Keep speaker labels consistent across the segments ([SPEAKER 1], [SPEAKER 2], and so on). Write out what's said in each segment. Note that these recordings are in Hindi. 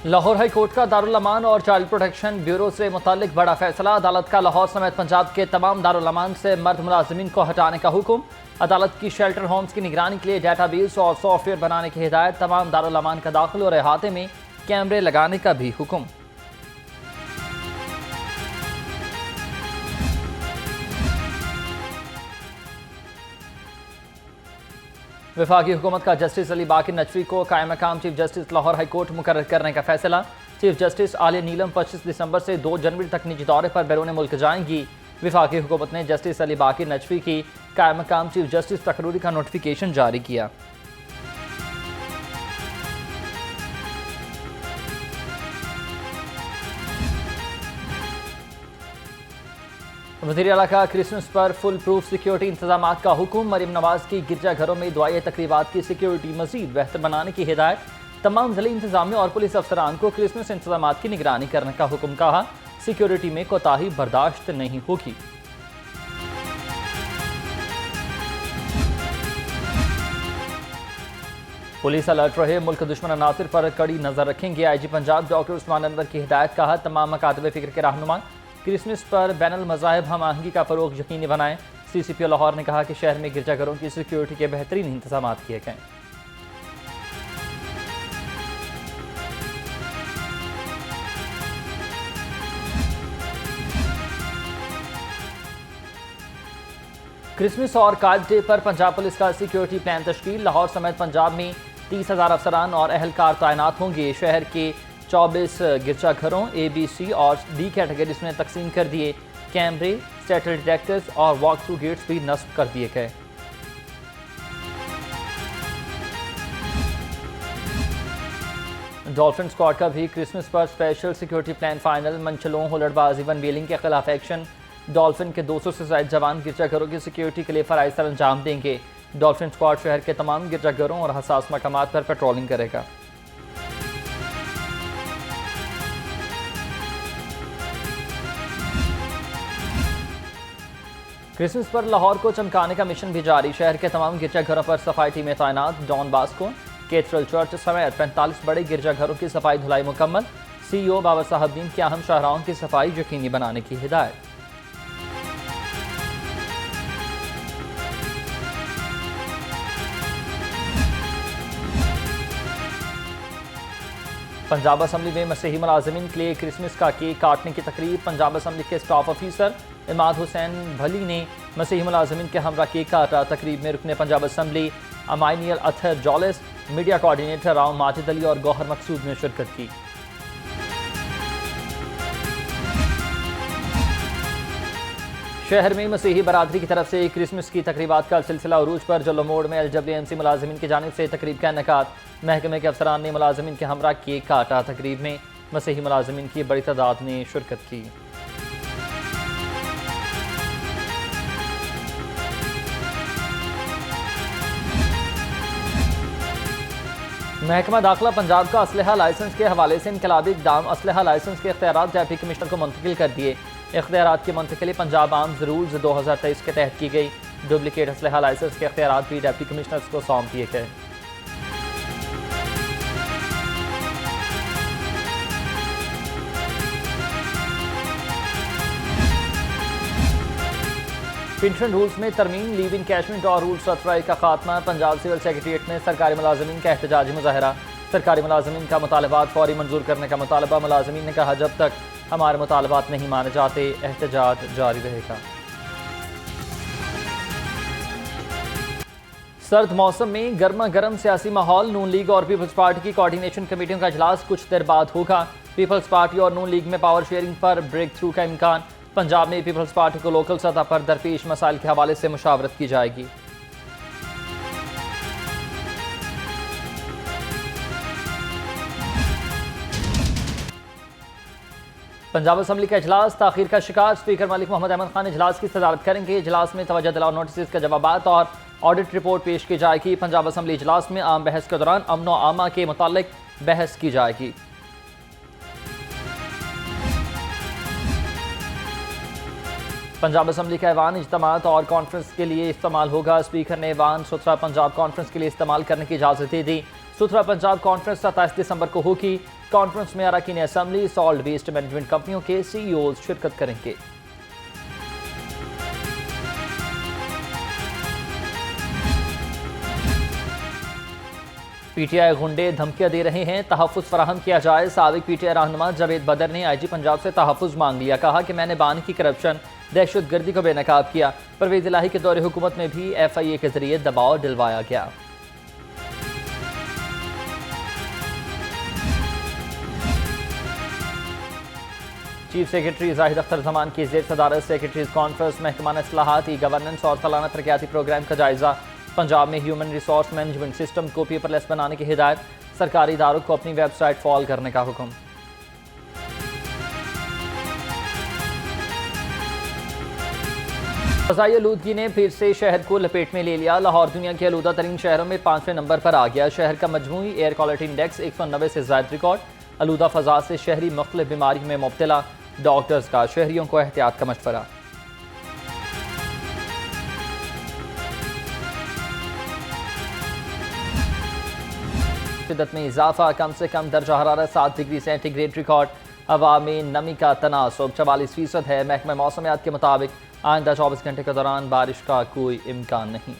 [SPEAKER 1] लाहौर हाई कोर्ट का दारुल अमान और चाइल्ड प्रोटेक्शन ब्यूरो से मुतालिक बड़ा फैसला। अदालत का लाहौर समेत पंजाब के तमाम दारुल अमान से मर्द मुलाजिमीन को हटाने का हुक्म। अदालत की शेल्टर होम्स की निगरानी के लिए डेटाबेस और सॉफ्टवेयर बनाने की हिदायत। तमाम दारुल अमान का दाखिल और अहाते में कैमरे लगाने का भी हुक्म। वफाकी हुकूमत का जस्टिस अली बाकिर नजफी को कायम मकाम chief justice Lahore high court मुकर्रर करने का फैसला। चीफ जस्टिस आलिया नीलम 25 दिसंबर से 2 जनवरी तक निजी दौरे पर बैरून मुल्क जाएंगी। वफाकी हुकूमत ने जस्टिस अली बाकिर नजफी की कायम मकाम चीफ जस्टिस तकरूरी का नोटिफिकेशन जारी किया। वज़ीर आला का क्रिसमस पर फुल प्रूफ सिक्योरिटी इंतजाम का हुक्म। मरीम नवाज की गिरजाघरों में दुआई तकरीबात की सिक्योरिटी मजीद बेहतर बनाने की हिदायत। तमाम ज़िले इंतजामिया और पुलिस अफसरान को क्रिसमस इंतजाम की निगरानी करने का हुक्म। कहा, सिक्योरिटी में कोताही बर्दाश्त नहीं होगी। पुलिस अलर्ट रहे, मुल्क दुश्मन अनासिर पर कड़ी नजर रखेंगे। आई जी पंजाब डॉक्टर उस्मान अनवर की हिदायत। कहा, तमाम मकातब फिक्र के रहनुमा क्रिसमस पर बैनुल मज़ाहिब हम आहंगी का फ़रोग यकीनी बनाएं। CCPO लाहौर ने कहा कि शहर में गिरजाघरों की सिक्योरिटी के बेहतरीन इंतजाम किए गए। क्रिसमस और कार्ड डे पर पंजाब पुलिस का सिक्योरिटी प्लान तश्कील। लाहौर समेत पंजाब में 30,000 अफसरान और अहलकार तैनात होंगे। शहर के 24 गिरजाघरों ABC और D कैटेगरीज में तकसीम कर दिए। कैमरे, स्टेटल डिटेक्टर्स और वॉक थ्रू गेट्स भी नस्ब कर दिए गए। डॉल्फिन स्क्वाड का भी क्रिसमस पर स्पेशल सिक्योरिटी प्लान फाइनल। मंचलों, हुल्लड़बाजी, वनवेलिंग के खिलाफ एक्शन। डॉल्फिन के 200 से ज्यादा जवान गिरजाघरों की सिक्योरिटी के लिए फराइज सर अंजाम देंगे। डॉल्फिन स्क्वाड शहर के तमाम गिरजाघरों और हसास मकामात पर पेट्रोलिंग करेगा। क्रिसमस पर लाहौर को चमकाने का मिशन भी जारी। शहर के तमाम गिरजाघरों पर सफाई टीमें तैनात। डॉन बास्को, कैथेड्रल चर्च समेत 45 बड़े गिरजाघरों की सफाई धुलाई मुकम्मल। CEO बाबर साहबदीन की अहम शाहराहों की सफाई यकीनी बनाने की हिदायत। पंजाब असम्बली में मसीही मुलाजिमीन के लिए क्रिसमस का केक काटने की तकरीब। पंजाब असम्बली के स्टाफ ऑफिसर इमाद हुसैन भली ने मसीही मुलाजिमीन के हमरा केक काटा। तकरीब में रुकने पंजाब असम्बली अमाइनियल अथर जॉलिस, मीडिया कोऑर्डिनेटर राव माजिद अली और गौहर मकसूद ने शिरकत की। शहर में मसीही बरादरी की तरफ से क्रिसमस की तकरीबात का सिलसिला उरूज पर। जल्लो मोड़ में LWMC मुलाजिमीन की जानिब से तकरीब का इनेकाद। महकमे के अफसरान ने मुलाजिमीन के हमरा केक काटा। तकरीब में मसीही मुलाजिमीन की बड़ी तादाद ने शिरकत की। महकमा दाखिला पंजाब का असलहा लाइसेंस के हवाले से इनकलाबी इक़दाम। असलहा लाइसेंस के इख्तियारात डिप्टी कमिश्नर को मुंतकिल कर दिए। इख्तियारात की मुंतकिली पंजाब आर्म्स रूल्स 2023 के तहत की गई। डुप्लीकेट असलहा लाइसेंस के इख्तियारात भी डिप्टी कमिश्नर्स को सौंप दिए गए। पेंशन रूल्स में तरमीम, लीव इनकैशमेंट और रूल्स रतराई का खात्मा। पंजाब सिविल सेक्रेटरीट में सरकारी मुलाजिमीन का एहतजाजी मुजाहरा। सरकारी मुलाजिमीन का मुतालबात फौरी मंजूर करने का मुतालबा। मुलाजिमीन ने कहा, जब तक हमारे मुतालबात नहीं माने जाते एहतजाज जारी रहेगा। सर्द मौसम में गर्मा गर्म सियासी माहौल। नून लीग और पीपल्स पार्टी की कोऑर्डिनेशन कमेटियों का इजलास कुछ देर बाद होगा। पीपल्स पार्टी और नून लीग में पावर शेयरिंग पर ब्रेक थ्रू का इम्कान। पंजाब में पीपल्स पार्टी को लोकल सतह पर दरपेश मसाइल के हवाले से मुशावरत की जाएगी। पंजाब असम्बली का इजलास ताखीर का शिकार। स्पीकर मलिक मोहम्मद अहमद खान इजलास की सदारत करेंगे। इजलास में तवज्जो दिलाओ नोटिस के जवाबात और ऑडिट रिपोर्ट पेश की जाएगी। पंजाब असम्बली इजलास में आम बहस के दौरान अमन व आमा के मुतालिक बहस की जाएगी। पंजाब असम्बली का ऐवान इज्तिमात और कॉन्फ्रेंस के लिए इस्तेमाल होगा। स्पीकर ने ऐवान 17 पंजाब कॉन्फ्रेंस के लिए इस्तेमाल करने की इजाज़त दे दी। सुथरा पंजाब कॉन्फ्रेंस 27 दिसंबर को होगी। कॉन्फ्रेंस में अरकान असेंबली, सॉल्ट वेस्ट मैनेजमेंट कंपनियों के सीईओ शिरकत करेंगे। पीटीआई गुंडे धमकियां दे रहे हैं, तहफ़्फ़ुज़ फराहम किया जाए। साबिक पीटीआई रहनुमा जावेद बदर ने आईजी पंजाब से तहफ़्फ़ुज़ मांग लिया। कहा कि मैंने बानी की करप्शन, दहशतगर्दी को बेनकाब किया। परवेज़ इलाही के दौरे हुकूमत में भी FIA के जरिए दबाव डलवाया गया। चीफ सेक्रेटरी जाहिद अख्तर जमान की ज़ेर सदारत सेक्रेटरीज कॉन्फ्रेंस महकमाना इस्लाहात, ई गवर्नेंस और सालाना तरक्याती प्रोग्राम का जायजा। पंजाब में ह्यूमन रिसोर्स मैनेजमेंट सिस्टम को पेपरलेस बनाने की हिदायत। सरकारी इदारों को अपनी वेबसाइट फॉल करने का हुक्म। फ़ज़ाई आलूदगी ने फिर से शहर को लपेट में ले लिया। लाहौर दुनिया के आलूदा तरीन शहरों में 5वें नंबर पर आ गया। शहर का मजमूई एयर क्वालिटी इंडेक्स 190 से ज़ायद रिकॉर्ड। आलूदा फ़ज़ा से शहरी मुख्तलिफ बीमारी में मुब्तला। डॉक्टर्स का शहरियों को एहतियात का मशवरा। शिद्दत में इजाफा, कम से कम दर्जा हरारत 7 डिग्री सेंटीग्रेड रिकॉर्ड। हवा में नमी का तनासुब 44% है। महकमा मौसमियात के मुताबिक आइंदा 24 घंटे के दौरान बारिश का कोई इम्कान नहीं।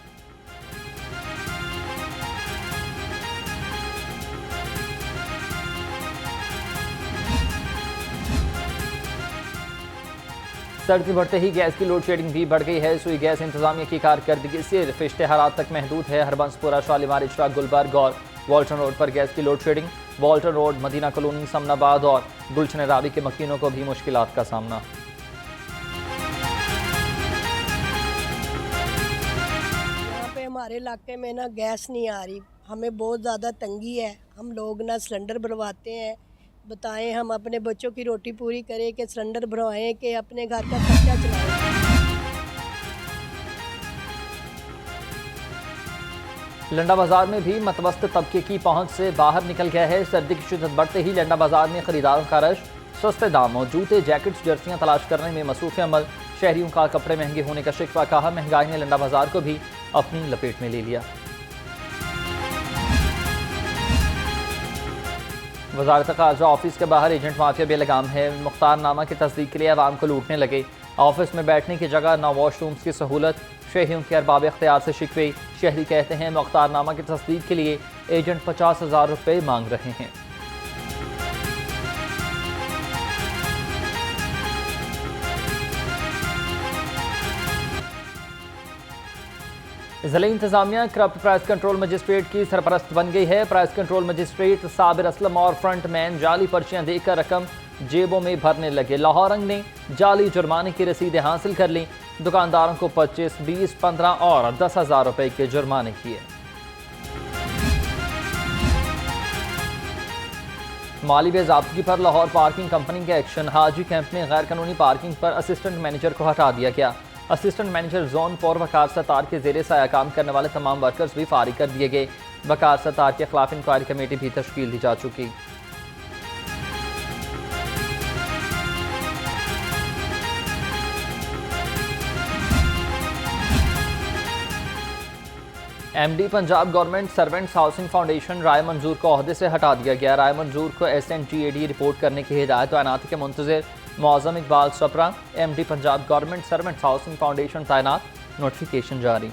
[SPEAKER 1] सर्दी बढ़ते ही गैस की लोड शेडिंग भी बढ़ गई है। सुई गैस इंतजामिया की कारकर्दगी सिर्फ इश्तेहारात तक महदूद है। हरबंसपुरा, शालीमार, इशरा, गुलबर्ग और वाल्टन रोड पर गैस की load shedding. Walton road, Madina colony, Samanabad और गुलशन रावी के मकीनों को भी मुश्किलात का सामना।
[SPEAKER 2] यहाँ पे हमारे इलाके में ना गैस नहीं आ रही, हमें बहुत ज़्यादा तंगी है। हम लोग ना सिलेंडर भरवाते हैं। बताएं हम अपने बच्चों की रोटी पूरी करें कि सिलेंडर भरवाएं कि अपने घर का खर्चा चलाएं।
[SPEAKER 1] लंडा बाजार में भी मतवस्त तबके की पहुंच से बाहर निकल गया है। सर्दी की शिद्दत बढ़ते ही लंडा बाजार में खरीदारों का रश। सस्ते दामों जूते, जैकेट्स, जर्सियां तलाश करने में मसरूफ़ अमल। शहरियों का कपड़े महंगे होने का शिकवा। कहा महंगाई ने लंडा बाजार को भी अपनी लपेट में ले लिया। वजारत ख़ारजा ऑफिस के बाहर एजेंट माफिया बेलगाम है। मुख्तारनामा की तस्दीक के लिए आवाम को लूटने लगे। ऑफिस में बैठने की जगह न वॉशरूम्स की सहूलत। शहरियों के अरबाब इख्तियार से शिकवे। शहरी कहते हैं मुख्तारनामा की तस्दीक के लिए एजेंट 50,000 रुपये मांग रहे हैं। ज़िला इंतजामिया करप्ट प्राइस कंट्रोल मजिस्ट्रेट की सरपरस्त बन गई है। Price control magistrate Sabir Aslam और फ्रंटमैन जाली पर्चियां देकर रकम जेबों में भरने लगे। लाहौर रंग ने जाली जुर्माने की रसीदें हासिल कर ली। दुकानदारों को 25, 20, 15 और 10,000 रुपए के जुर्माने किए। माली बेज़ाब्तगी पर लाहौर पार्किंग कंपनी का एक्शन। हाजी कैंप में गैर कानूनी पार्किंग पर असिस्टेंट मैनेजर को हटा दिया गया। असिस्टेंट मैनेजर जोन 4 वकार सत्तार के जेरे साया काम करने वाले तमाम वर्कर्स भी फारिग कर दिए गए। वकार सत्तार के खिलाफ इंक्वायरी कमेटी भी तश्कील दी जा चुकी। MD Punjab government servants housing foundation Rai Manzoor को ओहदे से हटा दिया गया। राय मंजूर को SNGAD रिपोर्ट करने की हिदायत तैनाती के मुंतज़िर Moazzam Iqbal Sapra. MD Punjab government servants housing foundation तैनात, नोटिफिकेशन जारी।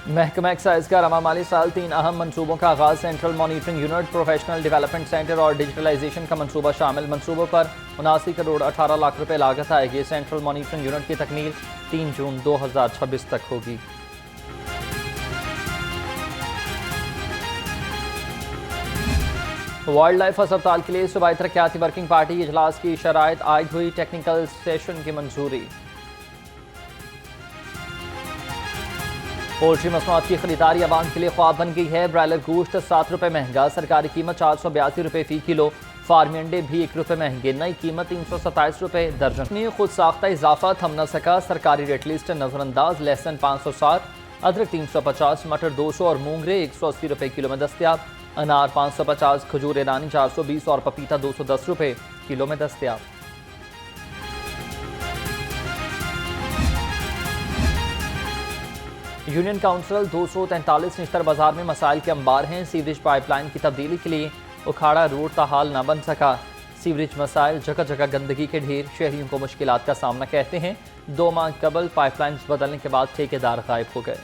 [SPEAKER 1] महकमा एक्साइज का रमा माली साल 3 अहम मनसूबों का आगाज। Central monitoring unit, professional development centre और डिजिटलाइजेशन का मनसूबा शामिल। मनसूबों पर 79 करोड़ 18 लाख रुपए लागत आएगी। सेंट्रल मॉनिटरिंग यूनिट की तकमील 3 जून 2026 तक होगी। वाइल्ड लाइफ अस्पताल के लिए सूबाई तरक्याती वर्किंग पार्टी इजलास की शराइत आयद हुई। टेक्निकल सेशन की मंजूरी। पोल्ट्री मसनूआत की खरीदारी आवाम के लिए ख्वाब बन गई है। ब्रायलर गोश्त 7 रुपये महंगा, सरकारी कीमत 482 रुपये फ़ी किलो। फार्मी अंडे भी 1 रुपये महंगे, नई कीमत 327 रुपये दर्जन। ने खुद साख्ता इजाफा थम न सका, सरकारी रेट लिस्ट नजरअंदाज। लहसुन 560, अदरक 350, मटर 200 और मूंगरे 180 रुपये किलो में दस्तियाब। अनार 550, खजूर ईरानी 420 और पपीता 210 रुपये किलो में दस्तियाब। यूनियन काउंसिल 243 निश्तर बाजार में मसाइल के अंबार हैं। सीवरेज पाइपलाइन की तब्दीली के लिए उखाड़ा रोड ताहाल न बन सका। सीवरेज मसाइल, जगह जगह गंदगी के ढेर शहरियों को मुश्किलात का सामना कहते हैं। 2 माह कबल पाइपलाइन बदलने के बाद ठेकेदार गायब हो गए।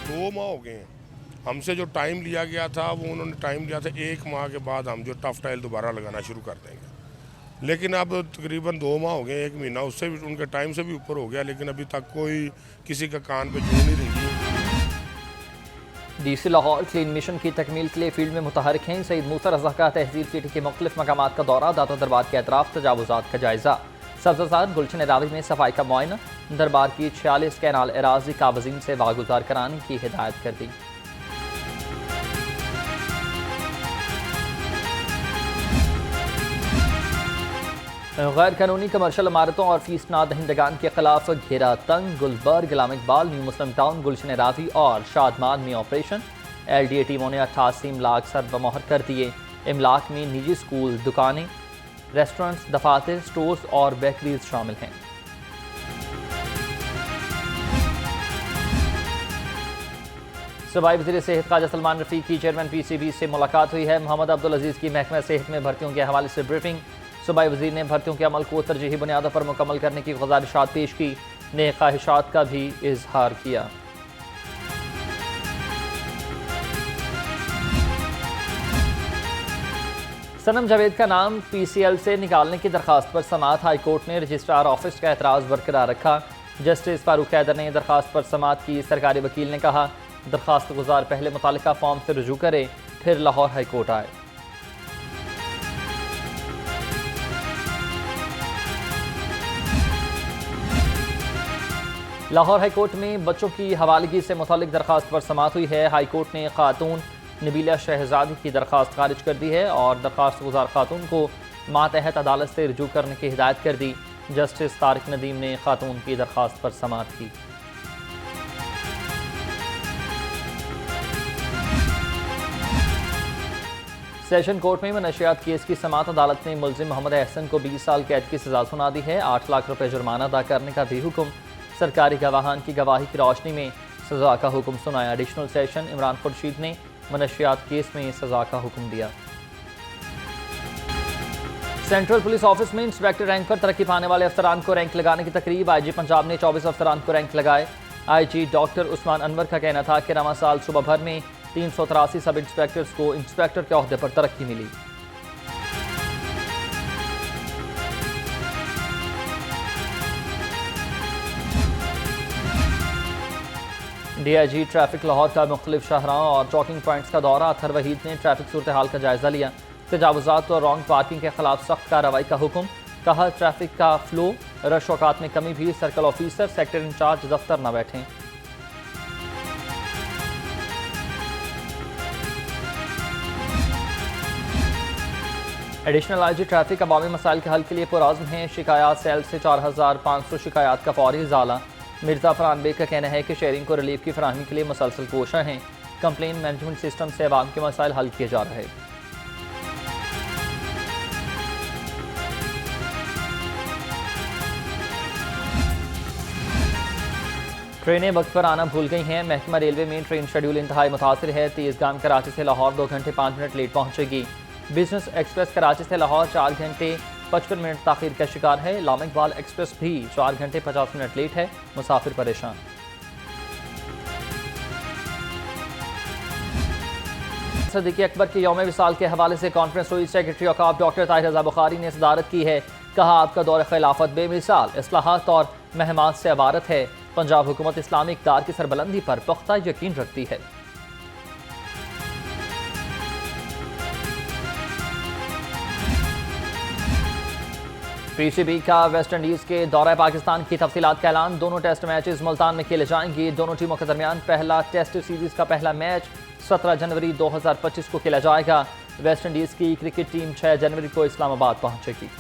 [SPEAKER 3] दो माह हो गए हैं। हमसे जो टाइम लिया गया था वो उन्होंने टाइम लिया था 1 माह के बाद हम जो टफ टाइल दोबारा लगाना शुरू कर देंगे, लेकिन अब तकरीबन 2 माह हो गए, 1 महीना उससे भी उनके टाइम से भी ऊपर हो गया, लेकिन अभी तक कोई किसी का कान पे जू नहीं रही।
[SPEAKER 1] डीसी लाहौर क्लीन मिशन की तकमील के लिए फील्ड में मुतहरिक हैं। सईद मूसा रज़ा का तहसील सिटी के मुख्तलिफ मकामात का दौरा, दाता दरबार के अतराफ तजावुजात का जायजा। सब्ज़ार गुलशन रावी में सफाई का मुआयना, दरबार की 46 कैनाल एराजी कावज़ीन से वागुजार कराने की हिदायत कर दी। गैर कानूनी कमर्शल इमारतों और फीस ना दहिंदगान के खिलाफ घेरा तंग। गुलबर्ग, इलाम इकबाल, न्यू मुस्लिम टाउन, गुलशन रावी और शादमान में ऑपरेशन। LDA टीमों ने 88 इमलाक सरबमोहर कर दिए। इमलाक में निजी स्कूल, दुकानें, रेस्टोरेंट्स, दफातर, स्टोर्स और बेकरीज शामिल हैं। सूबाई वज़ीर सेहत ख्वाजा सलमान रफ़ीक की चेयरमैन PCB से मुलाकात हुई है। मोहम्मद अब्दुल अजीज़ की महकमा सेहत में भर्तियों के हवाले से ब्रीफिंग। सूबाई वज़ीर ने भर्तियों के अमल को तरजीही बुनियादों पर मुकम्मल करने की गुज़ारिशात पेश की। नए ख्वाहिशात का भी इजहार किया। सनम जावेद का नाम PCL से निकालने की दरखास्त पर समाअत। हाई कोर्ट ने रजिस्ट्रार ऑफिस का एतराज़ बरकरार रखा। जस्टिस फारूक हैदर ने दरखास्त पर समाअत की। सरकारी वकील ने कहा, दरखास्त गुजार पहले मुतालिका फॉर्म से रुजू करे, फिर लाहौर हाई कोर्ट आए। लाहौर हाई कोर्ट में बच्चों की हवालगी से मुतालिक दरखास्त पर समाअत हुई है। हाई कोर्ट ने खातून नबीला शहजादी की दरखास्त खारिज कर दी है और दरखास्त गुजार खातून को मातहत अदालत से रुजू करने की हिदायत कर दी। जस्टिस तारिक नदीम ने खातून की दरखास्त पर समाअत की। सेशन कोर्ट में मनशियात केस की समाअत। अदालत ने मुलजिम मोहम्मद अहसन को 20 साल कैद की सजा सुना दी है। 8 लाख रुपए जुर्माना अदा करने का भी हुक्म। सरकारी गवाहान की गवाही की रोशनी में सजा का हुक्म सुनाया। एडिशनल सेशन इमरान खुर्शीद ने मनशियात केस में सजा का हुक्म दिया। सेंट्रल पुलिस ऑफिस में इंस्पेक्टर रैंक पर तरक्की पाने वाले अफसरान को रैंक लगाने की तकरीब। IG पंजाब ने 24 अफसरान को रैंक लगाए। IG डॉक्टर उस्मान अनवर का कहना था कि रवां साल सुबह भर में 383 सब इंस्पेक्टर्स को इंस्पेक्टर के ओहदे पर तरक्की मिली। DIG ट्रैफिक लाहौर का मुख्तलिफ शहरों और चौकिंग पॉइंट्स का दौरा। अतहर वहीद ने ट्रैफिक सूरत हाल का जायजा लिया। तजावुजात और रॉन्ग पार्किंग के खिलाफ सख्त कार्रवाई का हुक्म। कहा, ट्रैफिक का फ्लो, रश औकात में कमी भी। सर्कल ऑफिसर, सेक्टर इंचार्ज दफ्तर न बैठें। एडिशनल IG ट्रैफिक अवामी मसाइल के हल के लिए पुराज़्म हैं। शिकायत सेल से 4500 शिकायत का फौरी इजाला। मिर्जा फरहान बेग का कहना है कि शेयरिंग को रिलीफ की फराहमी के लिए मुसलसल कोशिश हैं। कंप्लेन मैनेजमेंट सिस्टम से अवाम के मसाइल हल किए जा रहे। ट्रेनें वक्त पर आना भूल गई हैं। महकमा रेलवे में ट्रेन शेड्यूल इंतहाई मुतासिर है। तेज़गाम कराची से लाहौर 2 घंटे 5 मिनट लेट पहुंचेगी। बिजनेस एक्सप्रेस कराची से लाहौर 4 घंटे 55 मिनट ताखीर का शिकार है। इलाम इकबाल एक्सप्रेस भी 4 घंटे 50 मिनट लेट है। मुसाफिर परेशान। सिद्दीक़ अकबर के यौम विसाल के हवाले से कॉन्फ्रेंस हुई। सेक्रेटरी औकाफ डॉक्टर ताहिर रज़ा बुखारी ने सदारत की है। कहा, आपका दौर खिलाफत बेमिसाल इस्लाहात और महमात से अबारत है। पंजाब हुकूमत इस्लामी इक़्तिदार की सरबलंदी पर पुख्ता यकीन रखती है। PCB का वेस्ट इंडीज़ के दौरा पाकिस्तान की तफसीलात का ऐलान। दोनों टेस्ट मैचेस मुल्तान में खेले जाएंगे। दोनों टीमों के दरमियान पहला टेस्ट सीरीज का पहला मैच 17 जनवरी 2025 को खेला जाएगा। वेस्ट इंडीज़ की क्रिकेट टीम 6 जनवरी को इस्लामाबाद पहुंचेगी।